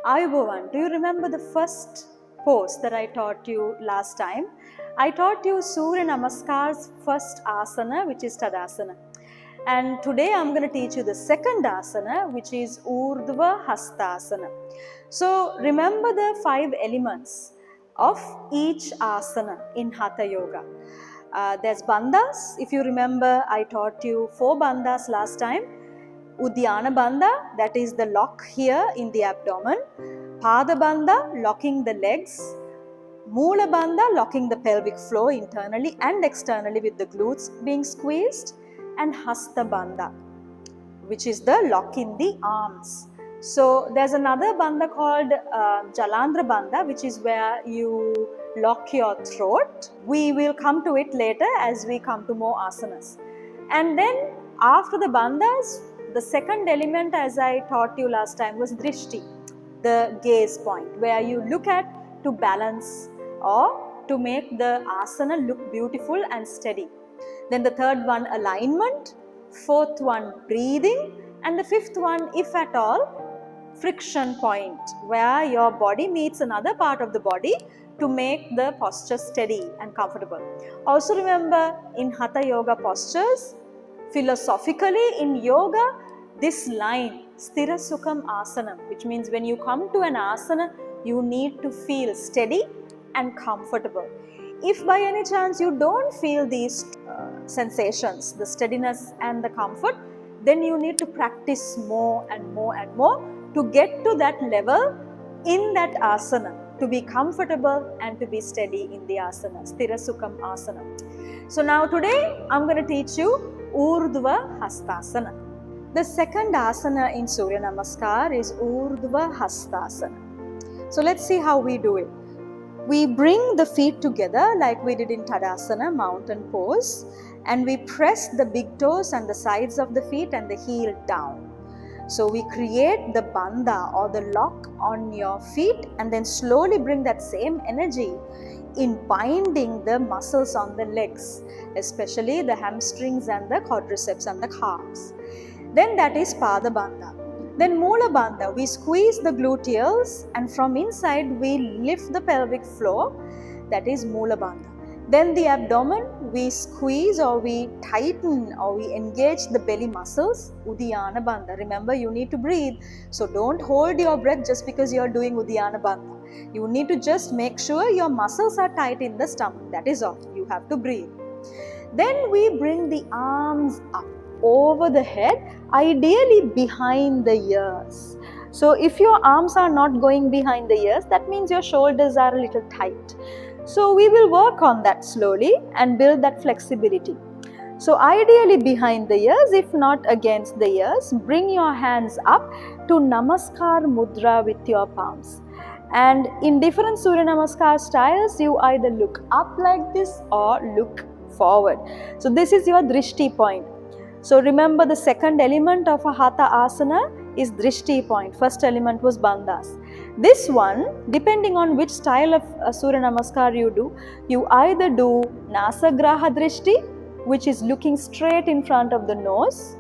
Ayubovan, do you remember the first pose that I taught you last time? I taught you Surya Namaskar's first asana, which is Tadasana. And today I'm going to teach you the second asana, which is Urdhva Hastasana. So remember the 5 elements of each asana in Hatha Yoga. There's bandhas. If you remember, I taught you 4 bandhas last time. Uddiyana bandha, that is the lock here in the abdomen. Pada bandha, locking the legs. Moola bandha, locking the pelvic floor internally and externally with the glutes being squeezed. And Hasta bandha, which is the lock in the arms. So there's another bandha called Jalandhara bandha, which is where you lock your throat. We will come to it later as we come to more asanas. And then after the bandhas, the second element, as I taught you last time, was drishti, the gaze point, where you look at to balance or to make the asana look beautiful and steady. Then the third one, alignment. Fourth one, breathing. And the fifth one, if at all, friction point, where your body meets another part of the body to make the posture steady and comfortable. Also remember, in Hatha Yoga postures, philosophically in yoga, this line, Sthira Sukham Asana, which means when you come to an asana, you need to feel steady and comfortable. If by any chance you don't feel these sensations, the steadiness and the comfort, then you need to practice more and more and more to get to that level in that asana, to be comfortable and to be steady in the asana, Sthira Sukham Asana. So now today I'm going to teach you Urdhva Hastasana. The second asana in Surya Namaskar is Urdhva Hastasana. So let's see how we do it. We bring the feet together like we did in Tadasana, mountain pose, and we press the big toes and the sides of the feet and the heel down. So we create the bandha or the lock on your feet and then slowly bring that same energy in binding the muscles on the legs, especially the hamstrings and the quadriceps and the calves. Then that is Pada bandha. Then Moola bandha, we squeeze the gluteals and from inside we lift the pelvic floor, that is Moola bandha. Then the abdomen, we squeeze or we tighten or we engage the belly muscles, Uddiyana bandha. Remember, you need to breathe, so don't hold your breath just because you are doing Uddiyana bandha. You need to just make sure your muscles are tight in the stomach, that is all. You have to breathe. Then we bring the arms up over the head, ideally behind the ears. So if your arms are not going behind the ears, that means your shoulders are a little tight. So we will work on that slowly and build that flexibility. So ideally behind the ears, if not against the ears, bring your hands up to Namaskar Mudra with your palms. And in different Surya Namaskar styles, you either look up like this or look forward. So this is your drishti point. So remember, the second element of a Hatha asana is drishti point. First element was bandhas. This one, depending on which style of Surya Namaskar you do, you either do Nasagraha drishti, which is looking straight in front of the nose,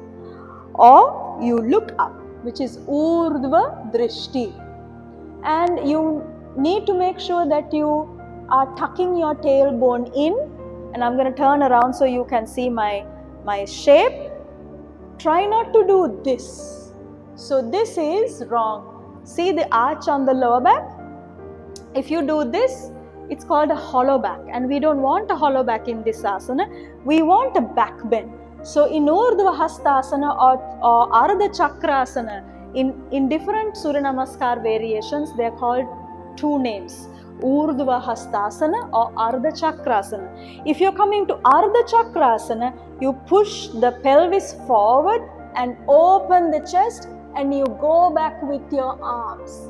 or you look up, which is Urdhva drishti. And you need to make sure that you are tucking your tailbone in, and I'm going to turn around so you can see my shape. Try not to do this. So this is wrong. See the arch on the lower back? If you do this, it's called a hollow back, and we don't want a hollow back in this asana. We want a back bend. So in Urdhva Hastasana or Ardha Chakrasana, in different Surya Namaskar variations, they are called 2 names. Urdhva Hastasana or Ardha Chakrasana. If you're coming to Ardha Chakrasana, you push the pelvis forward and open the chest and you go back with your arms.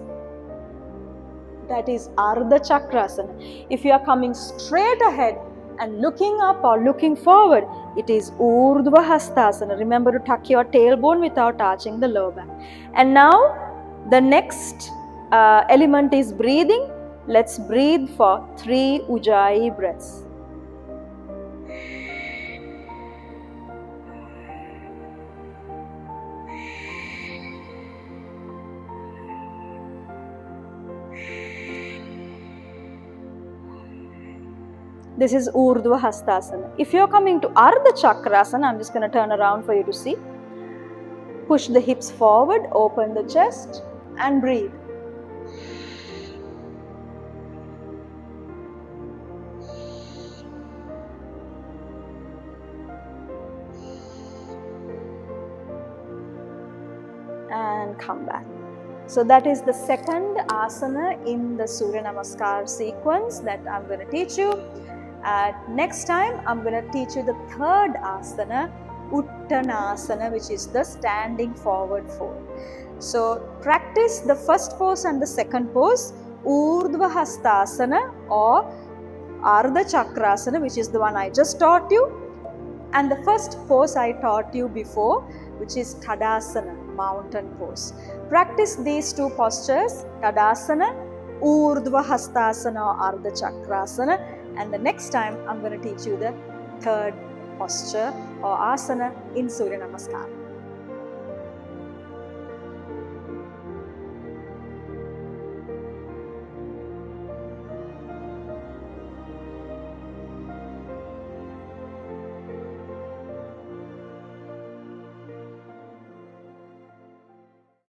That is Ardha Chakrasana. If you are coming straight ahead and looking up or looking forward, it is Urdhva Hastasana. Remember to tuck your tailbone without arching the lower back. And now the next element is breathing. Let's breathe for 3 Ujjayi breaths. This is Urdhva Hastasana. If you're coming to Ardha Chakrasana, I'm just going to turn around for you to see. Push the hips forward, open the chest and breathe. And come back. So that is the second asana in the Surya Namaskar sequence that I'm going to teach you. Next time I'm going to teach you the third asana, Uttanasana, which is the standing forward fold. So practice the first pose and the second pose, Urdhva Hastasana or Ardha Chakrasana, which is the one I just taught you, and the first pose I taught you before, which is Tadasana, mountain pose. Practice these two postures, Tadasana, Urdhva Hastasana or Ardha Chakrasana, and the next time I'm going to teach you the third posture or asana in Surya Namaskar.